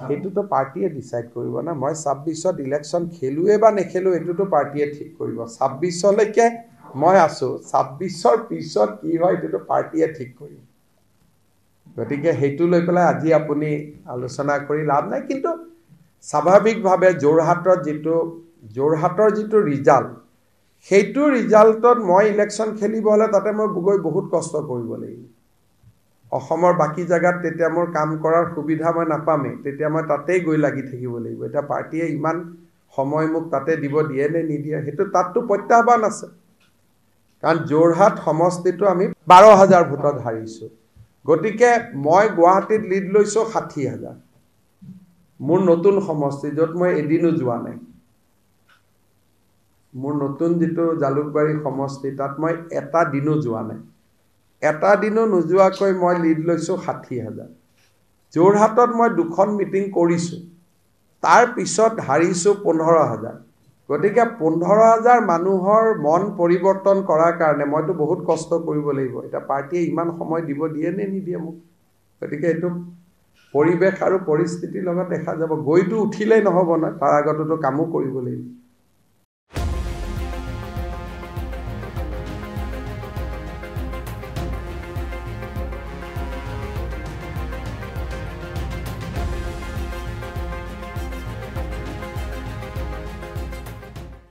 সেইটোতো পাৰ্টিয়ে ডিচাইড কৰিব না মই 26ত ইলেকশ্যন খেলুৱে বা নেখেলো এইটোতো পাৰ্টিয়ে ঠিক কৰিব 26লৈকে মই আছো 26ৰ পিছত কি হয় এইটোতো পাৰ্টিয়ে ঠিক কৰিব গতিকে সেইটো লৈ পেলাই আজি আপুনি আলোচনা কৰি লাভ নাই কিন্তু স্বাভাৱিকভাৱে যোৰহাটৰ যিটো ৰিজাল্ট সেইটো ৰিজাল্টত মই ইলেকশ্যন খেলিব হলে তাতে মই গৈ বহুত কষ্ট কৰিব লাগিব অসমৰ বাকি জায়গাত তেতিয়া মোৰ কাম কৰাৰ সুবিধা মই নাপামে তেতিয়া মই তাতেই গৈ লাগি থাকিব লাগিব এটা পাৰ্টিয়ে ইমান সময় মোক তাতে দিব দিয়ে নে নিদিয়ে হেতু তাতটো প্ৰত্যাহ্বান আছে কাৰণ যোৰহাট সমষ্টিটো আমি 12000 ভোটত হাৰিছো গতিকে মই গুৱাহাটীত লিড লৈছো 60000 মোৰ নতুন সমষ্টি যত মই এদিনো যোৱা নাই মোৰ নতুন যেটো জালুকবাৰী সমষ্টি তাত মই এটা দিনো যোৱা নাই এটা দিনো নোযোৱাকৈ মই লিড লৈছো 60000 যোৰহাটত মই দুখন মিটিং কৰিছো তাৰ পিছত হাৰিছো 15000 গতিকে 15000 মানুহৰ মন পৰিৱৰ্তন কৰাৰ কাৰণে মইতো বহুত কষ্ট কৰিব লাগিব এটা পাৰ্টিয়ে ইমান সময় দিব দিয়ে নে নিদিয়ে মোক গতিকে এটো পৰিবেশ আৰু পৰিস্থিতিৰ লগত দেখা যাব গৈটো উঠিলেই নহব না তাৰ আগতটো কামো কৰিব লাগিব